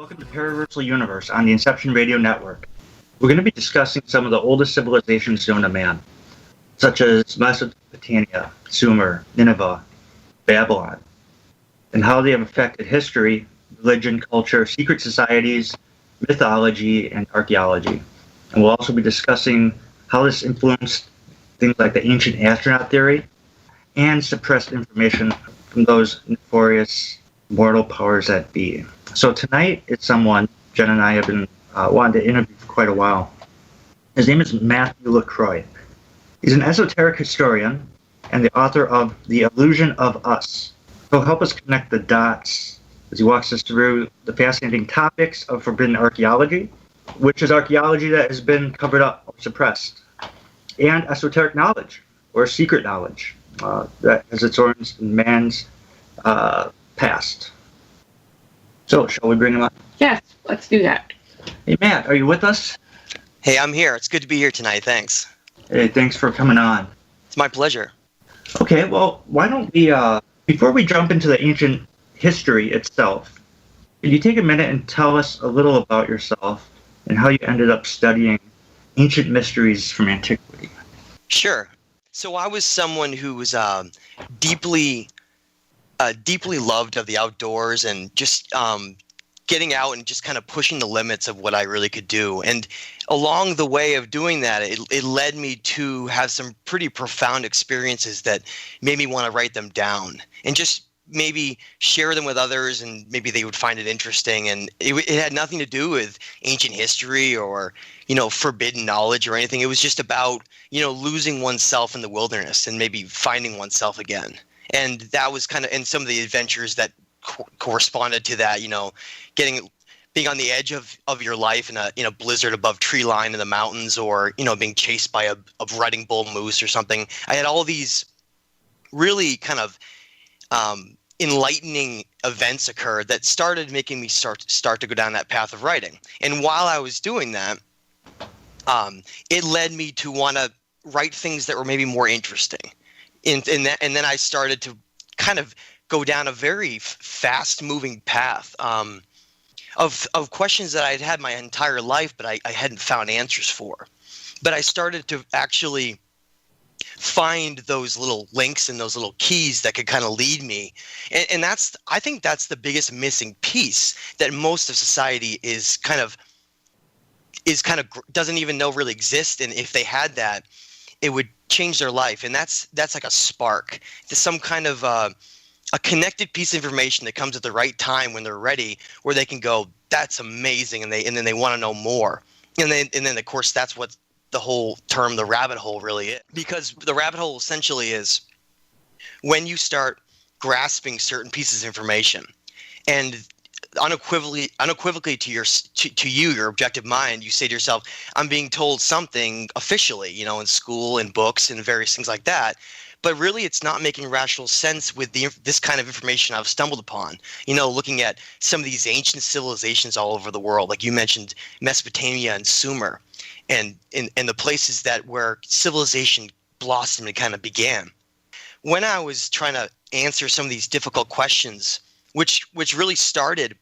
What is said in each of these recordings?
Welcome to Paraversal Universe on the Inception Radio Network. We're going to be discussing some of the oldest civilizations known to man, such as Mesopotamia, Sumer, Nineveh, Babylon, and how they have affected history, religion, culture, secret societies, mythology, and archaeology. And we'll also be discussing how this influenced things like the ancient astronaut theory and suppressed information from those nefarious mortal powers that be. So tonight, it's someone Jen and I have been wanting to interview for quite a while. His name is Matthew LaCroix. He's an esoteric historian and the author of The Illusion of Us. He'll help us connect the dots as he walks us through the fascinating topics of forbidden archaeology, which is archaeology that has been covered up or suppressed, and esoteric knowledge, or secret knowledge, that has its origins in man's past. So, shall we bring him up? Yes, let's do that. Hey, Matt, are you with us? Hey, I'm here. It's good to be here tonight. Thanks. Hey, thanks for coming on. It's my pleasure. Okay, well, why don't we, before we jump into the ancient history itself, could you take a minute and tell us a little about yourself and how you ended up studying ancient mysteries from antiquity? Sure. So I was someone who was deeply loved of the outdoors and just getting out and just kind of pushing the limits of what I really could do. And along the way of doing that, it led me to have some pretty profound experiences that made me want to write them down and just maybe share them with others, and maybe they would find it interesting. And it had nothing to do with ancient history or, forbidden knowledge or anything. It was just about, losing oneself in the wilderness and maybe finding oneself again. And that was kind of, and some of the adventures that corresponded to that, being on the edge of your life in a blizzard above tree line in the mountains, or, being chased by a riding bull moose or something. I had all these really kind of enlightening events occur that started making me start to go down that path of writing. And while I was doing that, it led me to want to write things that were maybe more interesting. And then I started to kind of go down a very fast-moving path of questions that I'd had my entire life, but I hadn't found answers for. But I started to actually find those little links and those little keys that could kind of lead me. And I think that's the biggest missing piece that most of society is kind of doesn't even know really exists. And if they had that, it would change their life. And that's like a spark. There's some kind of a connected piece of information that comes at the right time when they're ready, where they can go, that's amazing, and then they want to know more. And then of course that's what the whole term, the rabbit hole, really is. Because the rabbit hole essentially is when you start grasping certain pieces of information and unequivocally to your objective mind, you say to yourself, I'm being told something officially, in school and books and various things like that. But really, it's not making rational sense with this kind of information I've stumbled upon. Looking at some of these ancient civilizations all over the world, like you mentioned, Mesopotamia and Sumer, and the places where civilization blossomed and kind of began. When I was trying to answer some of these difficult questions, which really started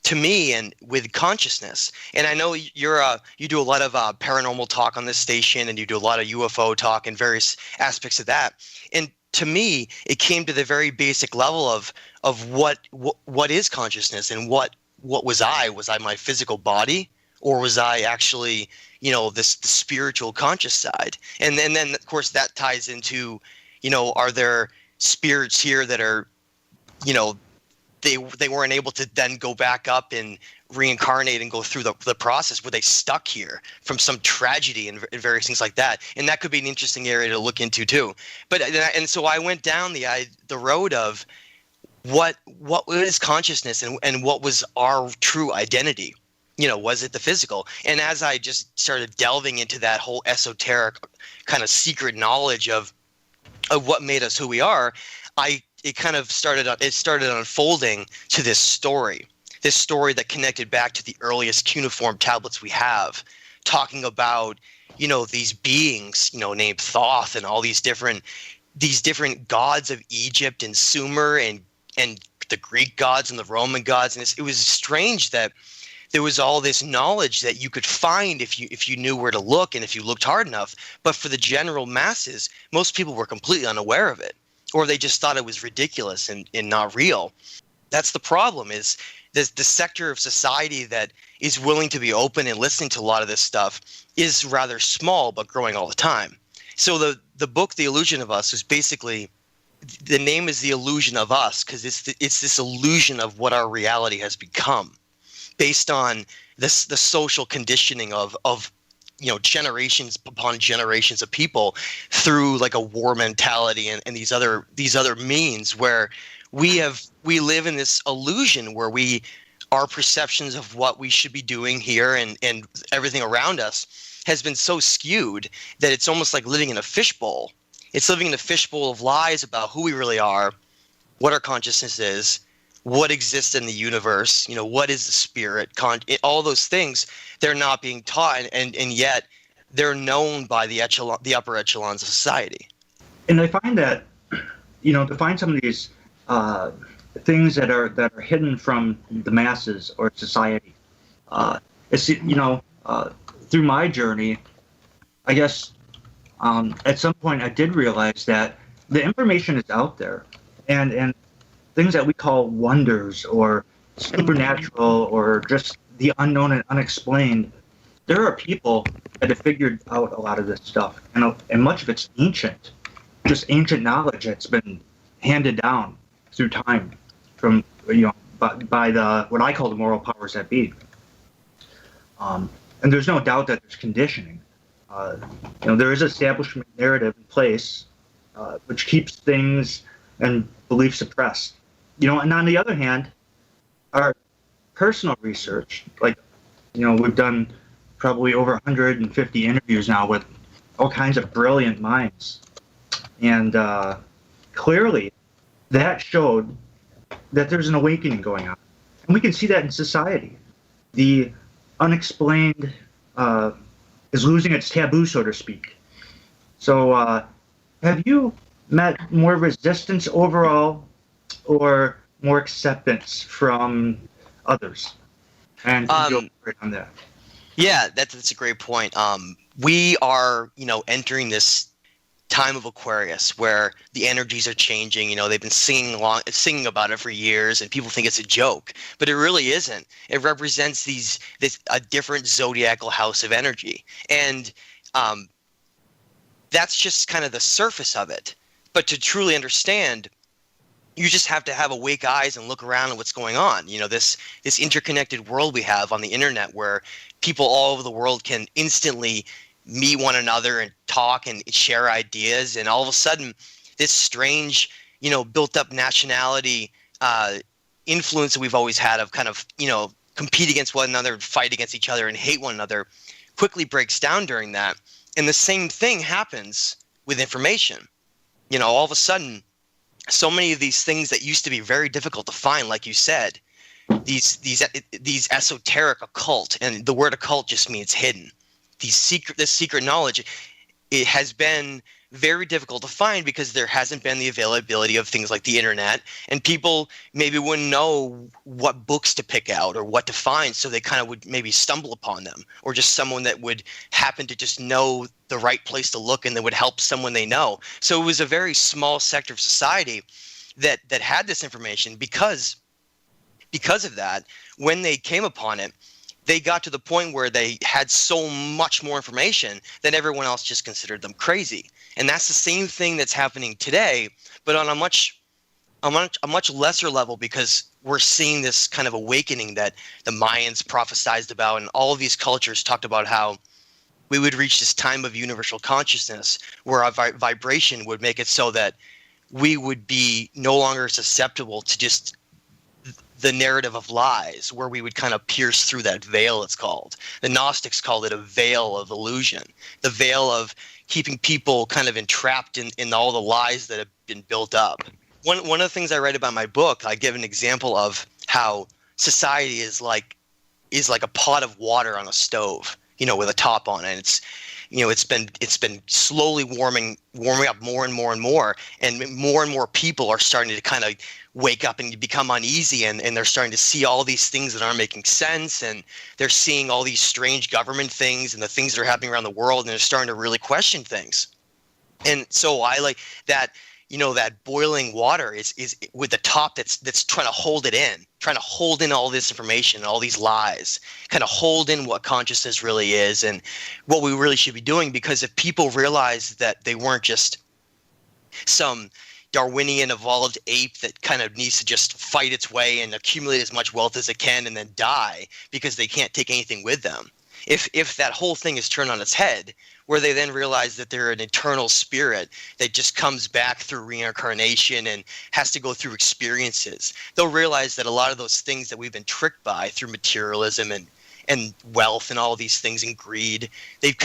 to me and with consciousness. And I know you do a lot of paranormal talk on this station, and you do a lot of UFO talk and various aspects of that. And to me, it came to the very basic level of what is consciousness, and what was I? Was I my physical body, or was I actually, the spiritual conscious side? And then of course that ties into, are there spirits here that are, they weren't able to then go back up and reincarnate and go through the process? Were they stuck here from some tragedy and various things like that? And that could be an interesting area to look into too. And so I went down the road of what is consciousness, and what was our true identity? Was it the physical? And as I just started delving into that whole esoteric kind of secret knowledge of what made us who we are, it started unfolding to this story that connected back to the earliest cuneiform tablets we have, talking about, these beings, named Thoth, and all these different gods of Egypt and Sumer and the Greek gods and the Roman gods. And it was strange that there was all this knowledge that you could find if you knew where to look and if you looked hard enough. But for the general masses, most people were completely unaware of it, or they just thought it was ridiculous and not real. That's the problem, is the sector of society that is willing to be open and listening to a lot of this stuff is rather small, but growing all the time. So the book, The Illusion of Us, is basically, the name is The Illusion of Us because it's this illusion of what our reality has become, based on the social conditioning of generations upon generations of people through like a war mentality and these other means, where we live in this illusion where our perceptions of what we should be doing here and everything around us has been so skewed that it's almost like living in a fishbowl. It's living in a fishbowl of lies about who we really are, what our consciousness is, what exists in the universe, what is the spirit, all those things. They're not being taught, and yet they're known by the upper echelons of society. And I find that, to find some of these things that are hidden from the masses or society, through my journey, I guess at some point I did realize that the information is out there, and things that we call wonders or supernatural or just the unknown and unexplained, there are people that have figured out a lot of this stuff, and much of it's ancient knowledge that's been handed down through time from by the what I call the moral powers that be. And there's no doubt that there's conditioning. There is establishment narrative in place which keeps things and beliefs suppressed. And on the other hand, our personal research, we've done probably over 150 interviews now with all kinds of brilliant minds. And clearly that showed that there's an awakening going on. And we can see that in society. The unexplained is losing its taboo, so to speak. So have you met more resistance overall or more acceptance from others? And can you elaborate on that? Yeah, that's a great point. We are, entering this time of Aquarius where the energies are changing. They've been singing about it for years, and people think it's a joke, but it really isn't. It represents a different zodiacal house of energy, and that's just kind of the surface of it. But to truly understand, you just have to have awake eyes and look around at what's going on. This interconnected world we have on the internet, where people all over the world can instantly meet one another and talk and share ideas, and all of a sudden this strange built up nationality influence that we've always had of kind of compete against one another and fight against each other and hate one another quickly breaks down during that. And the same thing happens with information. All of a sudden, so many of these things that used to be very difficult to find, like you said, these esoteric occult, and the word occult just means hidden. This secret knowledge, it has been very difficult to find because there hasn't been the availability of things like the internet, and people maybe wouldn't know what books to pick out or what to find, so they kind of would maybe stumble upon them, or just someone that would happen to just know the right place to look and that would help someone they know. So it was a very small sector of society that had this information. Because of that, when they came upon it, they got to the point where they had so much more information that everyone else just considered them crazy. And that's the same thing that's happening today, but on a much lesser level, because we're seeing this kind of awakening that the Mayans prophesized about, and all of these cultures talked about how we would reach this time of universal consciousness where our vibration would make it so that we would be no longer susceptible to just the narrative of lies, where we would kind of pierce through that veil, it's called. The Gnostics called it a veil of illusion, the veil of keeping people kind of entrapped in all the lies that have been built up. One of the things I write about in my book, I give an example of how society is like a pot of water on a stove, with a top on it. it's been slowly warming up more and more and more, and more people are starting to kind of wake up and become uneasy, and they're starting to see all these things that aren't making sense, and they're seeing all these strange government things and the things that are happening around the world, and they're starting to really question things. And so I like that, that boiling water is with the top that's trying to hold it in, trying to hold in all this information, all these lies, kind of hold in what consciousness really is and what we really should be doing. Because if people realize that they weren't just some Darwinian evolved ape that kind of needs to just fight its way and accumulate as much wealth as it can and then die because they can't take anything with them. If that whole thing is turned on its head, where they then realize that they're an eternal spirit that just comes back through reincarnation and has to go through experiences, they'll realize that a lot of those things that we've been tricked by through materialism and wealth and all these things and greed, they've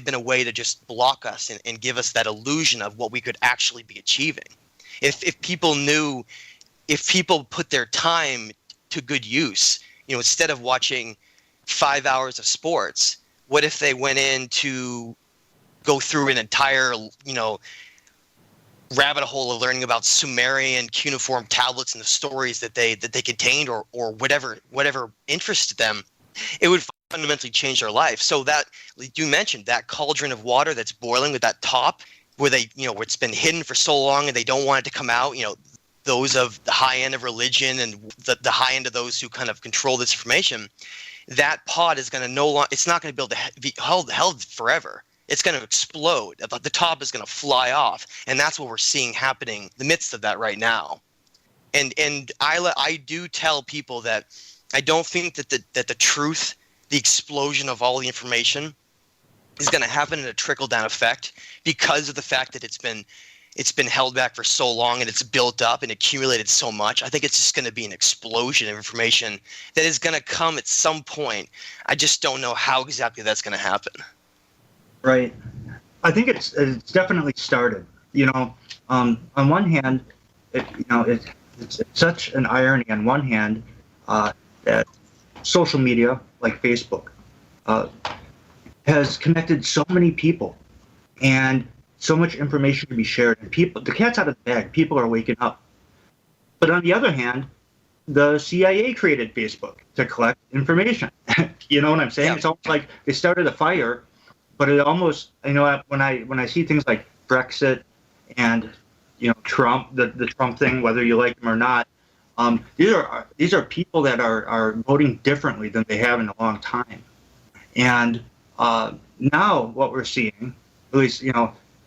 been a way to just block us and give us that illusion of what we could actually be achieving. If people put their time to good use, instead of watching 5 hours of sports, what if they went in to go through an entire, rabbit hole of learning about Sumerian cuneiform tablets and the stories that they contained, or whatever interested them? It would fundamentally change their life. So that you mentioned that cauldron of water that's boiling with that top, where where it's been hidden for so long and they don't want it to come out. Those of the high end of religion and the high end of those who kind of control this information. That pot is going to it's not going to be able to be held forever. It's going to explode. The top is going to fly off. And that's what we're seeing happening in the midst of that right now. And I do tell people that I don't think that the truth, the explosion of all the information is going to happen in a trickle-down effect because of the fact that it's been held back for so long and it's built up and accumulated so much. I think it's just going to be an explosion of information that is going to come at some point. I just don't know how exactly that's going to happen. Right. I think it's definitely started. On one hand, it's such an irony. On one hand, that social media like Facebook has connected so many people, and so much information can be shared, and the cat's out of the bag. People are waking up. But on the other hand, the CIA created Facebook to collect information. You know what I'm saying? Yeah. It's almost like they started a fire, but it almost, when I see things like Brexit and Trump, the Trump thing, whether you like them or not, these are people that are voting differently than they have in a long time. And now what we're seeing, at least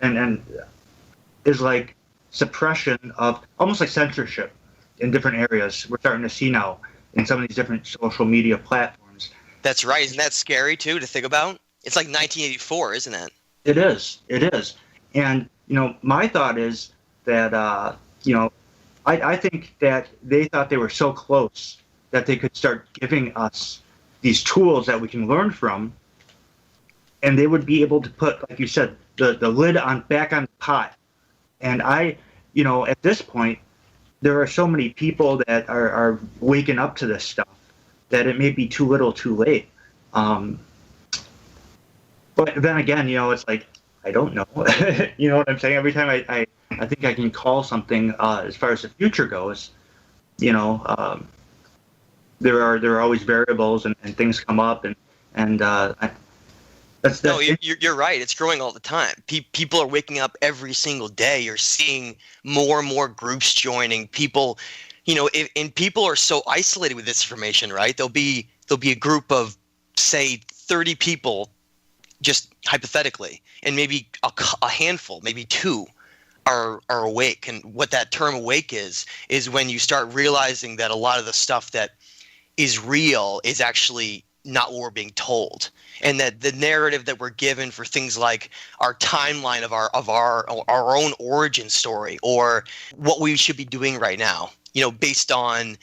and is like suppression of, almost like censorship in different areas. We're starting to see now in some of these different social media platforms. That's right. Isn't that scary too to think about? It's like 1984, isn't it? It is. And my thought is that I think that they thought they were so close that they could start giving us these tools that we can learn from, and they would be able to put, like you said, the lid back on the pot. And at this point, there are so many people that are waking up to this stuff that it may be too little too late. But then again, it's like, I don't know. You know what I'm saying? Every time I think I can call something as far as the future goes, there are always variables and things come up and no, you're right. It's growing all the time. People are waking up every single day. You're seeing more and more groups joining. People, and people are so isolated with this information, right? There'll be a group of, say, 30 people, just hypothetically, and maybe a handful, maybe two, are awake. And what that term awake is when you start realizing that a lot of the stuff that is real is actually not what we're being told, and that the narrative that we're given for things like our timeline of our own origin story, or what we should be doing right now, based on,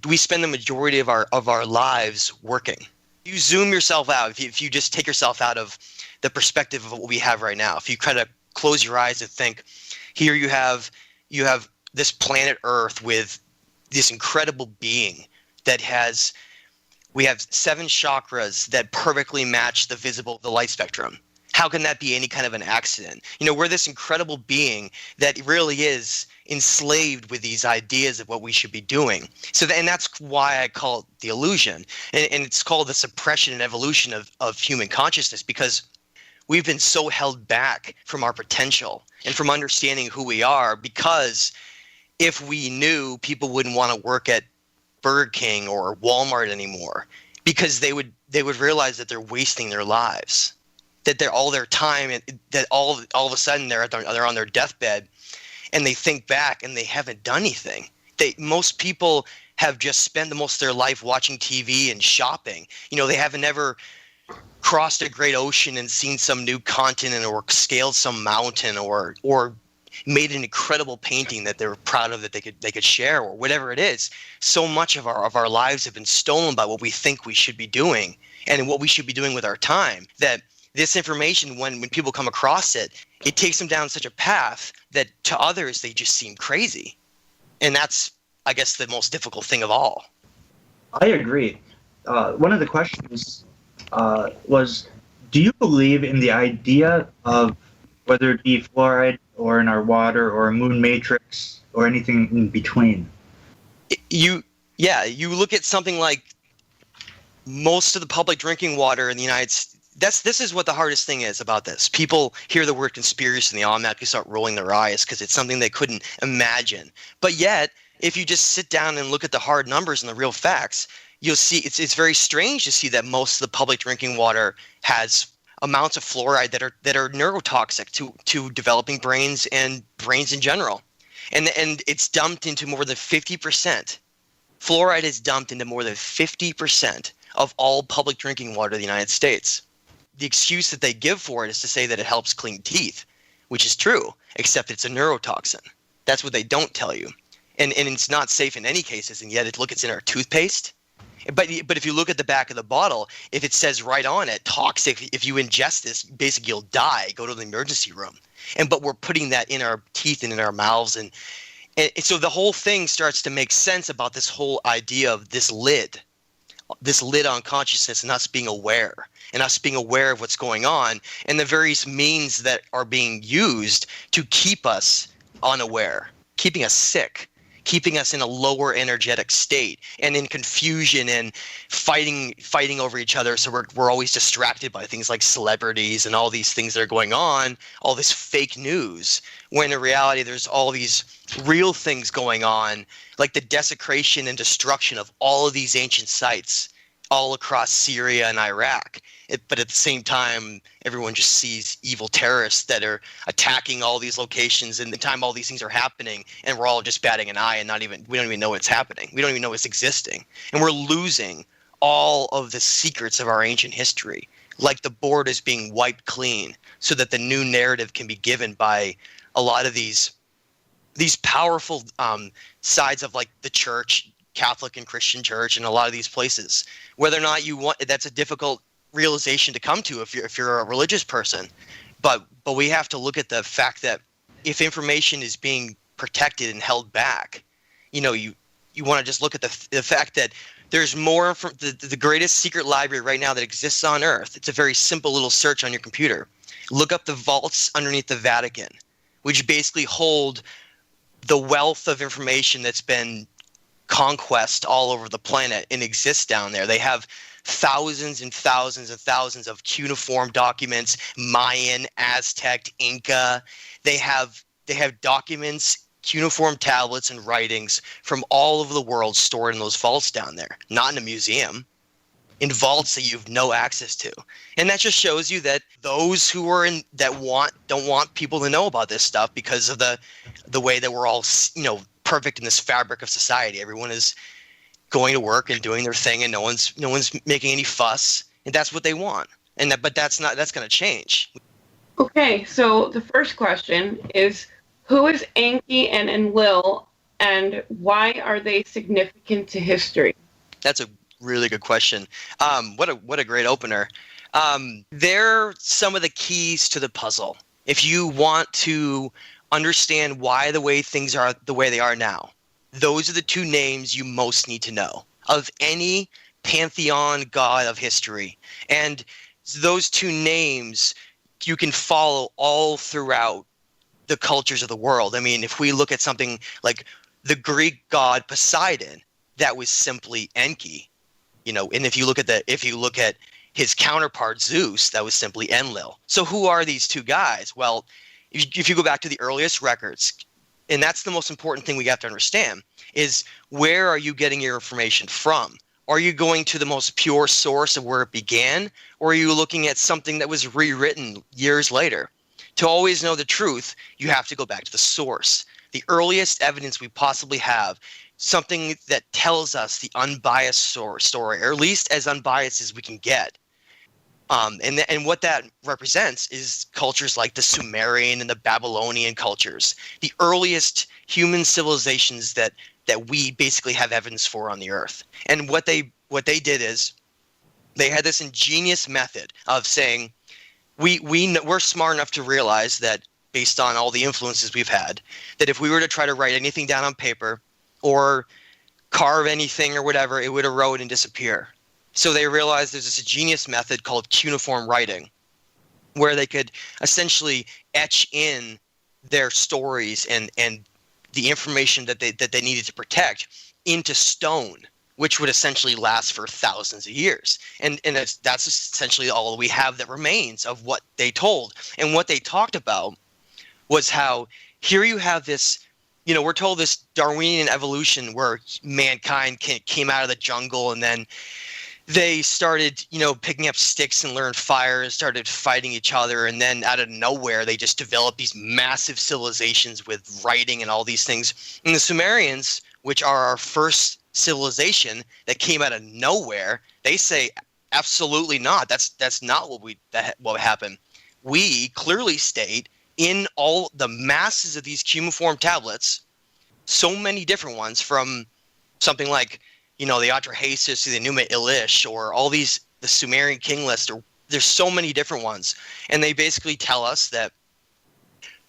we spend the majority of our lives working. You zoom yourself out. If you just take yourself out of the perspective of what we have right now, if you kind of close your eyes and think, here you have this planet Earth with this incredible being that has We have 7 chakras that perfectly match the light spectrum. How can that be any kind of an accident? We're this incredible being that really is enslaved with these ideas of what we should be doing. And that's why I call it the illusion. And it's called the suppression and evolution of human consciousness, because we've been so held back from our potential and from understanding who we are, because if we knew, people wouldn't want to work at Burger King or Walmart anymore, because they would realize that they're wasting their lives, that they're all their time, and that all of a sudden they're on their deathbed, and they think back and they haven't done anything. Most people have just spent the most of their life watching TV and shopping. They haven't ever crossed a great ocean and seen some new continent, or scaled some mountain, or made an incredible painting that they were proud of that they could share, or whatever it is. So much of our lives have been stolen by what we think we should be doing and what we should be doing with our time, that this information, when people come across it, it takes them down such a path that to others they just seem crazy. And that's, I guess, the most difficult thing of all. I agree. One of the questions was, do you believe in the idea of, whether it be fluoride or in our water or a moon matrix or anything in between? You look at something like most of the public drinking water in the United States. This is what the hardest thing is about this. People hear the word conspiracy and they automatically start rolling their eyes because it's something they couldn't imagine. But yet, if you just sit down and look at the hard numbers and the real facts, you'll see it's very strange to see that most of the public drinking water has amounts of fluoride that are neurotoxic to developing brains and brains in general. And it's dumped into more than 50%. Fluoride is dumped into more than 50% of all public drinking water in the United States. The excuse that they give for it is to say that it helps clean teeth, which is true, except it's a neurotoxin. That's what they don't tell you. And it's not safe in any cases, and yet it's in our toothpaste. But if you look at the back of the bottle, if it says right on it, toxic, if you ingest this, basically you'll die, go to the emergency room. But we're putting that in our teeth and in our mouths. And so the whole thing starts to make sense about this whole idea of this lid on consciousness, and us being aware of what's going on, and the various means that are being used to keep us unaware, keeping us sick, keeping us in a lower energetic state and in confusion and fighting over each other. So we're always distracted by things like celebrities and all these things that are going on, all this fake news, when in reality there's all these real things going on, like the desecration and destruction of all of these ancient sites all across Syria and Iraq. But at the same time, everyone just sees evil terrorists that are attacking all these locations, and the time all these things are happening, and we're all just batting an eye and we don't even know it's happening. We don't even know it's existing. And we're losing all of the secrets of our ancient history. Like the board is being wiped clean so that the new narrative can be given by a lot of these powerful sides of like the church, Catholic and Christian church, and a lot of these places. Whether or not you want, that's a difficult realization to come to if you're a religious person, but we have to look at the fact that if information is being protected and held back, you want to just look at the fact that there's more from the greatest secret library right now that exists on Earth. It's a very simple little search on your computer. Look up the vaults underneath the Vatican, which basically hold the wealth of information that's been conquest all over the planet and exists down there. They have thousands and thousands and thousands of cuneiform documents, Mayan, Aztec, Inca. They have documents, cuneiform tablets and writings from all over the world stored in those vaults down there, not in a museum, in vaults that you have no access to. And that just shows you that those who are don't want people to know about this stuff because of the way that we're all, perfect in this fabric of society. Everyone is going to work and doing their thing, and no one's making any fuss, and that's what they want. But that's going to change. Okay, so the first question is, who is Enki and Enlil, and why are they significant to history? That's a really good question. What a great opener. They're some of the keys to the puzzle. If you want to understand why the way things are the way they are now, those are the two names you most need to know. Of any pantheon god of history. And those two names you can follow all throughout the cultures of the world. I mean, if we look at something like the Greek god Poseidon, that was simply Enki, and if you look at his counterpart Zeus, that was simply Enlil. So who are these two guys? Well, if you go back to the earliest records, and that's the most important thing we have to understand, is where are you getting your information from? Are you going to the most pure source of where it began, or are you looking at something that was rewritten years later? To always know the truth, you have to go back to the source. The earliest evidence we possibly have, something that tells us the unbiased story, or at least as unbiased as we can get. And what that represents is cultures like the Sumerian and the Babylonian cultures, the earliest human civilizations that we basically have evidence for on the earth. And what they did is they had this ingenious method of saying, we're smart enough to realize that, based on all the influences we've had, that if we were to try to write anything down on paper or carve anything or whatever, it would erode and disappear. So they realized there's this ingenious method called cuneiform writing, where they could essentially etch in their stories and the information that they needed to protect into stone, which would essentially last for thousands of years. And that's essentially all we have that remains of what they told. And what they talked about was how here you have this, we're told this Darwinian evolution where mankind came out of the jungle, and then they started, picking up sticks and learned fire and started fighting each other. And then out of nowhere, they just developed these massive civilizations with writing and all these things. And the Sumerians, which are our first civilization that came out of nowhere, they say, absolutely not. That's not what happened. We clearly state in all the masses of these cuneiform tablets, so many different ones, from something like the Atrahasis to the Numa Elish, or all the Sumerian king list, or there's so many different ones. And they basically tell us that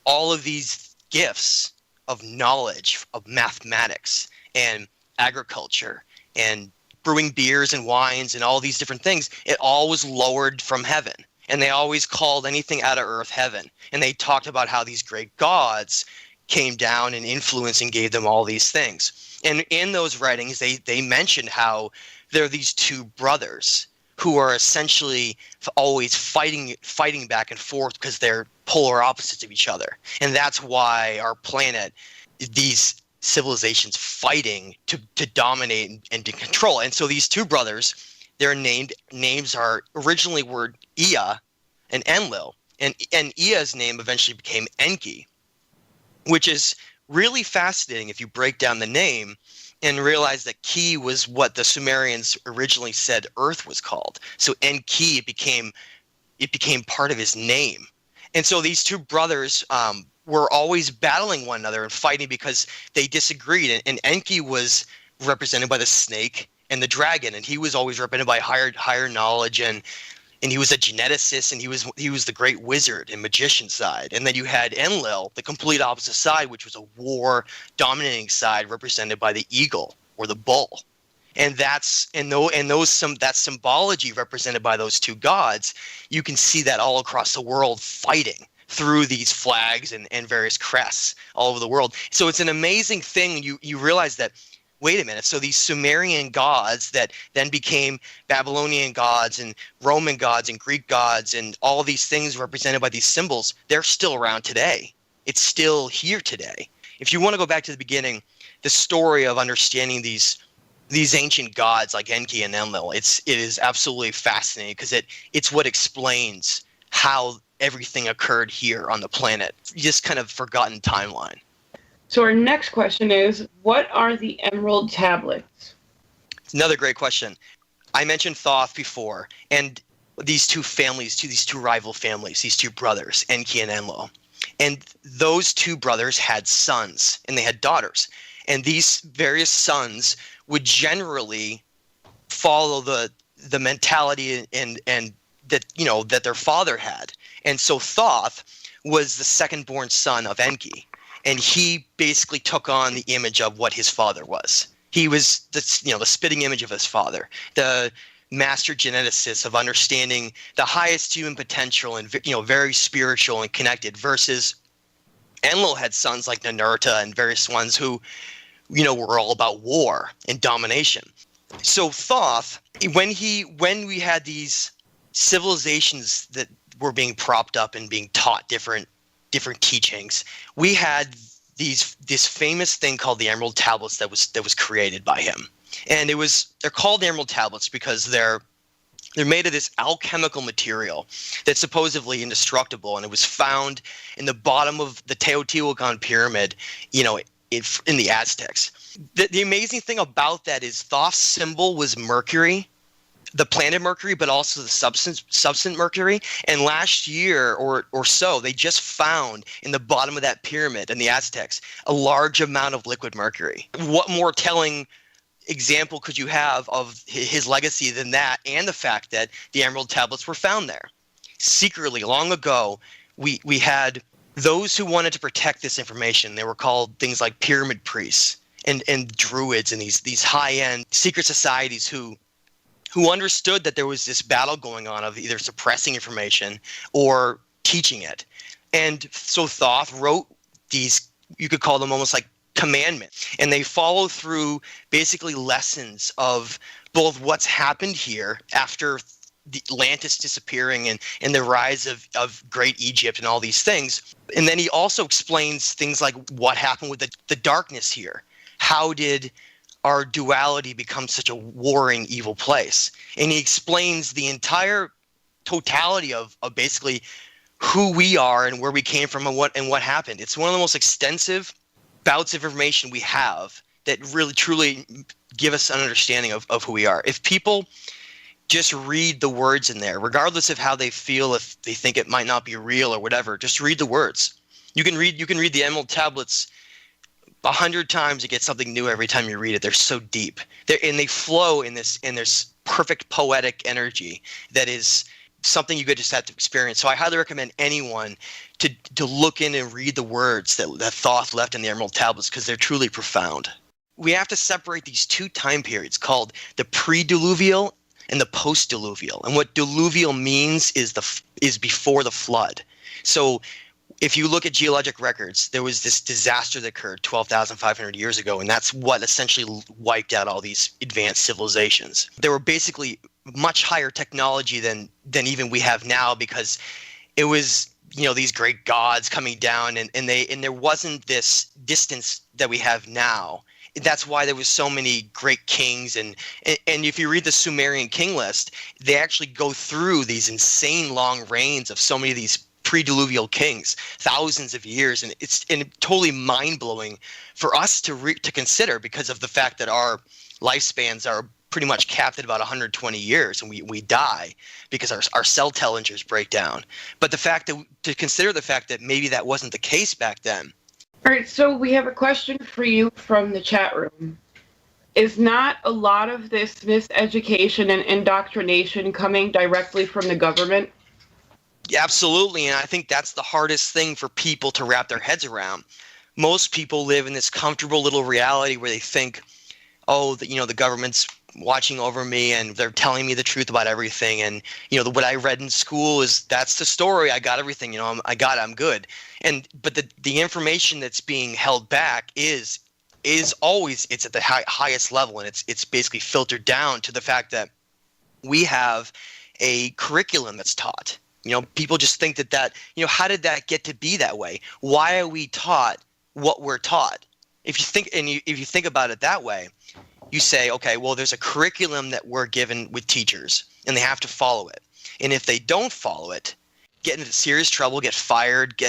all of these gifts of knowledge, of mathematics and agriculture and brewing beers and wines and all these different things, it all was lowered from heaven. And they always called anything out of earth heaven. And they talked about how these great gods came down and influenced and gave them all these things. And in those writings, they mentioned how there are these two brothers who are essentially always fighting back and forth because they're polar opposites of each other. And that's why our planet, these civilizations fighting to dominate and to control. And so these two brothers, their names are originally were Ea and Enlil. And Ea's name eventually became Enki, which is really fascinating if you break down the name and realize that Ki was what the Sumerians originally said Earth was called. So Enki became part of his name. And so these two brothers were always battling one another and fighting because they disagreed. And Enki was represented by the snake and the dragon, and he was always represented by higher knowledge, and he was a geneticist, and he was the great wizard and magician side. And then you had Enlil, the complete opposite side, which was a war dominating side, represented by the eagle or the bull. And that symbology represented by those two gods, you can see that all across the world fighting through these flags and various crests all over the world. So it's an amazing thing. You realize that, wait a minute, so these Sumerian gods that then became Babylonian gods and Roman gods and Greek gods and all these things represented by these symbols, they're still around today. It's still here today. If you want to go back to the beginning, the story of understanding these ancient gods like Enki and Enlil, it is absolutely fascinating because it's what explains how everything occurred here on the planet. Just kind of forgotten timeline. So our next question is, what are the Emerald Tablets? It's another great question. I mentioned Thoth before, and these two rival families, these two brothers, Enki and Enlil. And those two brothers had sons, and they had daughters. And these various sons would generally follow the mentality and that their father had. And so Thoth was the second-born son of Enki. And he basically took on the image of what his father was. He was the spitting image of his father, the master geneticist of understanding the highest human potential and very spiritual and connected. Versus Enlil had sons like Ninurta and various ones who were all about war and domination. So Thoth, when we had these civilizations that were being propped up and being taught different teachings, we had this famous thing called the Emerald Tablets that was created by him. And they're called the Emerald Tablets because they're made of this alchemical material that's supposedly indestructible, and it was found in the bottom of the Teotihuacan pyramid, in the Aztecs. The amazing thing about that is Thoth's symbol was Mercury, the planet Mercury, but also the substance Mercury. And last year or so, they just found in the bottom of that pyramid in the Aztecs a large amount of liquid mercury. What more telling example could you have of his legacy than that, and the fact that the Emerald Tablets were found there? Secretly, long ago, we had those who wanted to protect this information. They were called things like pyramid priests and druids and these high-end secret societies who understood that there was this battle going on of either suppressing information or teaching it. And so Thoth wrote these, you could call them almost like commandments, and they follow through basically lessons of both what's happened here after the Atlantis disappearing and the rise of Great Egypt and all these things. And then he also explains things like what happened with the darkness here. How did our duality become such a warring, evil place? And he explains the entire totality of basically who we are and where we came from and what happened. It's one of the most extensive bouts of information we have that really truly give us an understanding of who we are. If people just read the words in there, regardless of how they feel, if they think it might not be real or whatever, just read the words. You can read the Emerald Tablets 100 times to get something new every time you read it. They're so deep. They flow in this perfect poetic energy that is something you just have to experience. So I highly recommend anyone to look in and read the words that Thoth left in the Emerald Tablets, because they're truly profound. We have to separate these two time periods called the pre-diluvial and the post-diluvial. And what diluvial means is before the flood. So if you look at geologic records, there was this disaster that occurred 12,500 years ago, and that's what essentially wiped out all these advanced civilizations. They were basically much higher technology than even we have now, because it was these great gods coming down, and there wasn't this distance that we have now. That's why there was so many great kings, and if you read the Sumerian king list, they actually go through these insane long reigns of so many of these pre-diluvial kings, thousands of years, and it's totally mind-blowing for us to consider, because of the fact that our lifespans are pretty much capped at about 120 years, and we die because our cell telengers break down. But to consider the fact that maybe that wasn't the case back then. All right, so we have a question for you from the chat room. Is not a lot of this miseducation and indoctrination coming directly from the government? Yeah, absolutely, and I think that's the hardest thing for people to wrap their heads around. Most people live in this comfortable little reality where they think, oh, the government's watching over me and they're telling me the truth about everything, and what I read in school that's the story. I got everything. I'm good. But the information that's being held back is always, it's at the highest level, and it's basically filtered down to the fact that we have a curriculum that's taught. People just think that how did that get to be that way? Why are we taught what we're taught? If you think about it that way, you say, okay, well, there's a curriculum that we're given with teachers, and they have to follow it. And if they don't follow it, get into serious trouble, get fired,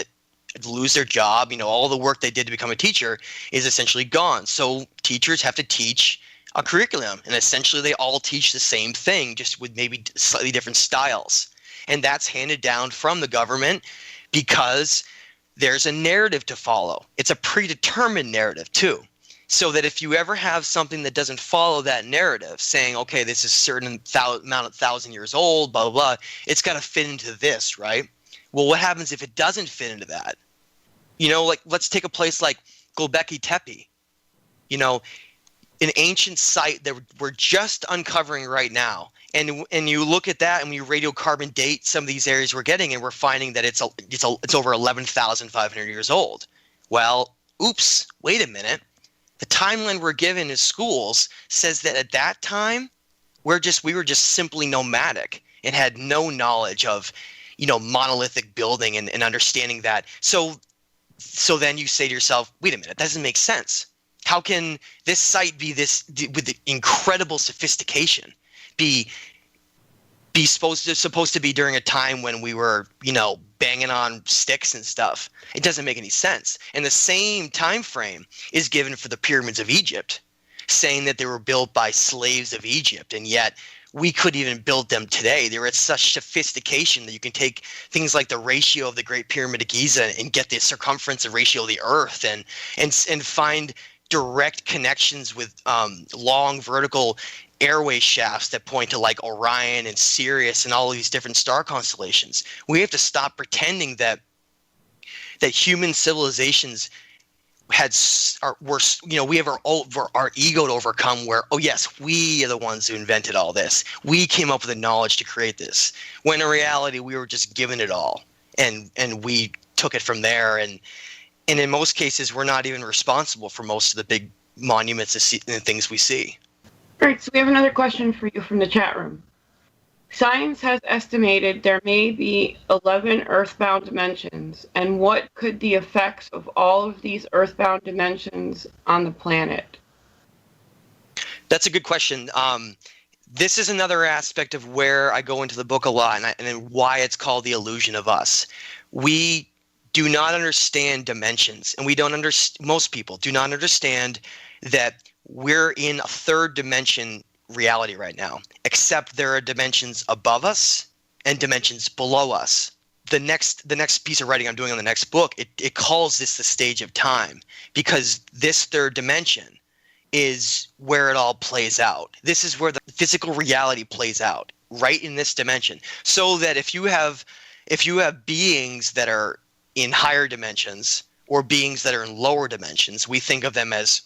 lose their job. All the work they did to become a teacher is essentially gone. So teachers have to teach a curriculum, and essentially they all teach the same thing, just with maybe slightly different styles. And that's handed down from the government because there's a narrative to follow. It's a predetermined narrative too. So that if you ever have something that doesn't follow that narrative, saying, okay, this is a certain amount of 1,000 years old, blah, blah, blah, it's got to fit into this, right? Well, what happens if it doesn't fit into that? Let's take a place like Göbekli Tepe. an ancient site that we're just uncovering right now. And you look at that and we radiocarbon date some of these areas we're getting, and we're finding that it's over 11,500 years old. Well, oops, wait a minute. The timeline we're given as schools says that at that time, we were just simply nomadic and had no knowledge of, monolithic building and understanding that. So then you say to yourself, wait a minute, that doesn't make sense. How can this site be this with the incredible sophistication be supposed to be during a time when we were, banging on sticks and stuff? It doesn't make any sense. And the same time frame is given for the pyramids of Egypt, saying that they were built by slaves of Egypt, and yet we couldn't even build them today. They were at such sophistication that you can take things like the ratio of the Great Pyramid of Giza and get the circumference and ratio of the Earth, and find direct connections with long vertical airway shafts that point to like Orion and Sirius and all of these different star constellations. We have to stop pretending that human civilizations we have our ego to overcome, where, oh yes, we are the ones who invented all this. We came up with the knowledge to create this. When in reality, we were just given it all, and we took it from there. And in most cases, we're not even responsible for most of the big monuments and things we see. All right, so we have another question for you from the chat room. Science has estimated there may be 11 earthbound dimensions, and what could the effects of all of these earthbound dimensions on the planet? That's a good question. This is another aspect of where I go into the book a lot, and why it's called the illusion of us. We do not understand dimensions, and most people do not understand that we're in a third dimension reality right now, except there are dimensions above us and dimensions below us. The next piece of writing I'm doing on the next book, it calls this the stage of time, because this third dimension is where it all plays out. This is where the physical reality plays out, right in this dimension. So that if you have beings that are in higher dimensions or beings that are in lower dimensions, we think of them as,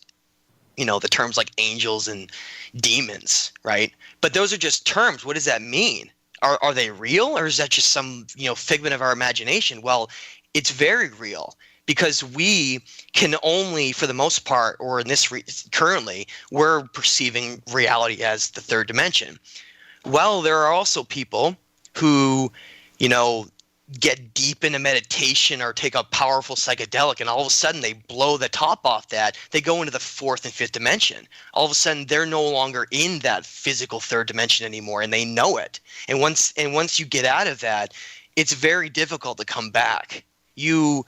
the terms like angels and demons, right? But those are just terms. What does that mean? Are they real, or is that just some, figment of our imagination? Well, it's very real, because we can only, for the most part, or in this currently, we're perceiving reality as the third dimension. Well, there are also people who, get deep into meditation or take a powerful psychedelic, and all of a sudden they blow the top off that. They go into the fourth and fifth dimension. All of a sudden they're no longer in that physical third dimension anymore, and they know it. And once you get out of that, it's very difficult to come back. You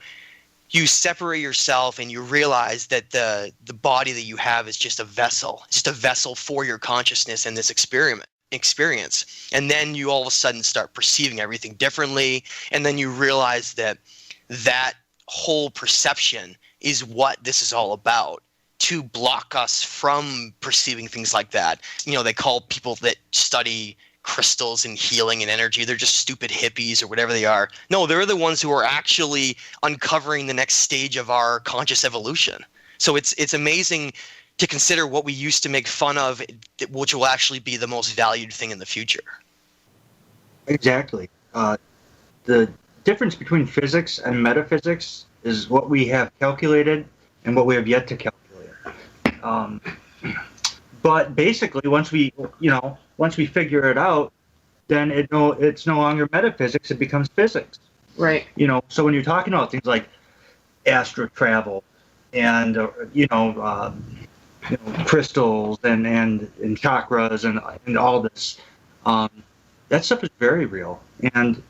separate yourself, and you realize that the body that you have is just a vessel for your consciousness and this experience. And then you all of a sudden start perceiving everything differently, and then you realize that whole perception is what this is all about, to block us from perceiving things like that. They call people that study crystals and healing and energy, they're just stupid hippies or whatever they are. No, they're the ones who are actually uncovering the next stage of our conscious evolution. So it's amazing to consider what we used to make fun of, which will actually be the most valued thing in the future. Exactly. The difference between physics and metaphysics is what we have calculated and what we have yet to calculate. But basically, once we figure it out, then it's no longer metaphysics; it becomes physics. Right. So when you're talking about things like astral travel and crystals and chakras and all this, that stuff is very real. And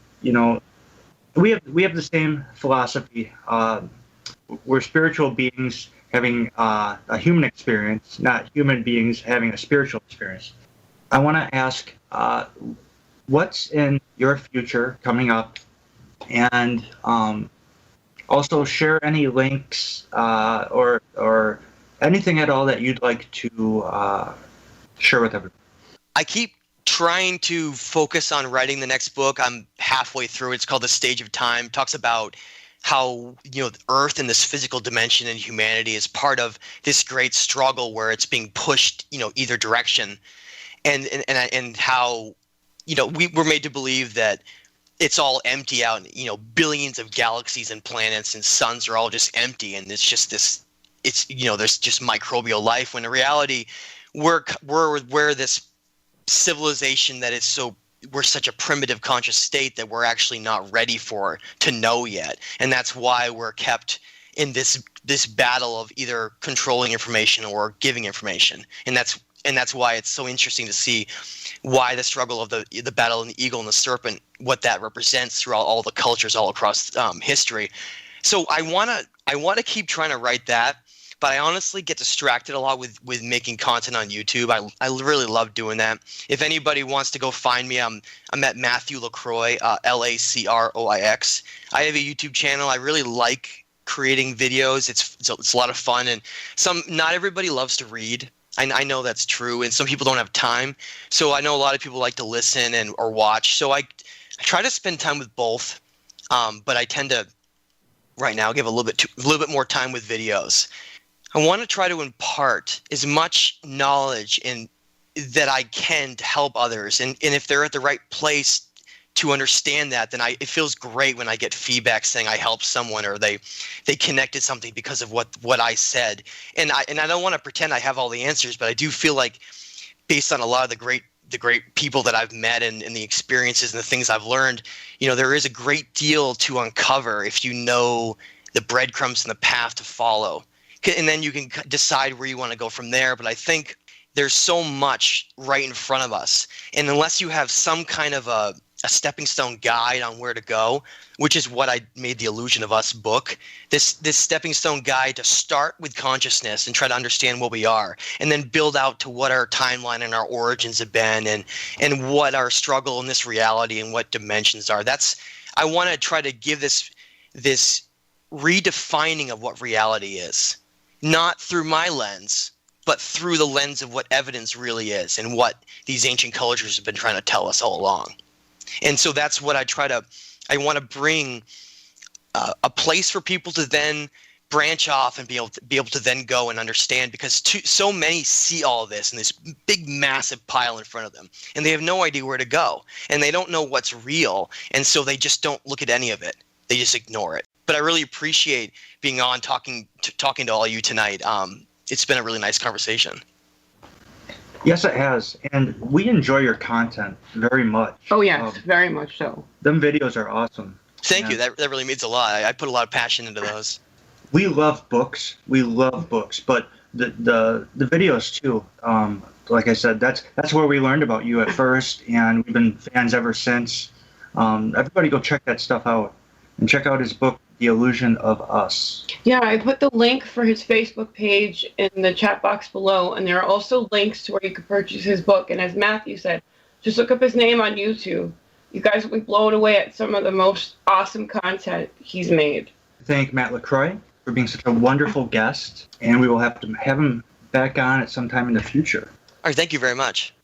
we have the same philosophy. We're spiritual beings having a human experience, not human beings having a spiritual experience. I want to ask, what's in your future coming up, and also share any links or anything at all that you'd like to share with everyone. I keep trying to focus on writing the next book. I'm halfway through. It's called The Stage of Time. It talks about the Earth and this physical dimension and humanity is part of this great struggle where it's being pushed, either direction, and how, we're made to believe that it's all empty out, billions of galaxies and planets and suns are all just empty, and it's just this, there's just microbial life, when in reality we're this civilization that is we're such a primitive conscious state that we're actually not ready to know yet. And that's why we're kept in this battle of either controlling information or giving information. And that's why it's so interesting to see why the struggle of the battle of the eagle and the serpent, what that represents throughout all the cultures all across history. So I want to keep trying to write that, but I honestly get distracted a lot with making content on YouTube. I really love doing that. If anybody wants to go find me, I'm at Matthew LaCroix, LACROIX. I have a YouTube channel. I really like creating videos. It's a lot of fun, and not everybody loves to read. I know that's true, and some people don't have time. So I know a lot of people like to listen or watch. So I try to spend time with both, but I tend to right now give a little bit more time with videos. I want to try to impart as much knowledge that I can to help others, and if they're at the right place to understand that, then it feels great when I get feedback saying I helped someone or they connected something because of what I said. And I don't want to pretend I have all the answers, but I do feel like, based on a lot of the great people that I've met and the experiences and the things I've learned, there is a great deal to uncover if you know the breadcrumbs and the path to follow. And then you can decide where you want to go from there. But I think there's so much right in front of us. And unless you have some kind of a stepping stone guide on where to go, which is what I made the Illusion of Us book, this stepping stone guide to start with consciousness and try to understand what we are, and then build out to what our timeline and our origins have been, and what our struggle in this reality and what dimensions are. I want to try to give this redefining of what reality is. Not through my lens, but through the lens of what evidence really is and what these ancient cultures have been trying to tell us all along. And so that's what I want to bring a place for people to then branch off and be able to then go and understand, because so many see all of this in this big, massive pile in front of them, and they have no idea where to go, and they don't know what's real, and so they just don't look at any of it. They just ignore it. But I really appreciate being on talking to all of you tonight. It's been a really nice conversation. Yes, it has. And we enjoy your content very much. Oh, yes, very much so. Them videos are awesome. Thank you. That really means a lot. I put a lot of passion into those. We love books. But the videos too. Like I said, that's where we learned about you at first, and we've been fans ever since. Everybody go check that stuff out, and check out his book, The Illusion of Us. Yeah, I put the link for his Facebook page in the chat box below, and there are also links to where you can purchase his book. And as Matthew said, just look up his name on YouTube. You guys will be blown away at some of the most awesome content he's made. Thank Matt LaCroix for being such a wonderful guest, and we will have to have him back on at some time in the future. All right, thank you very much.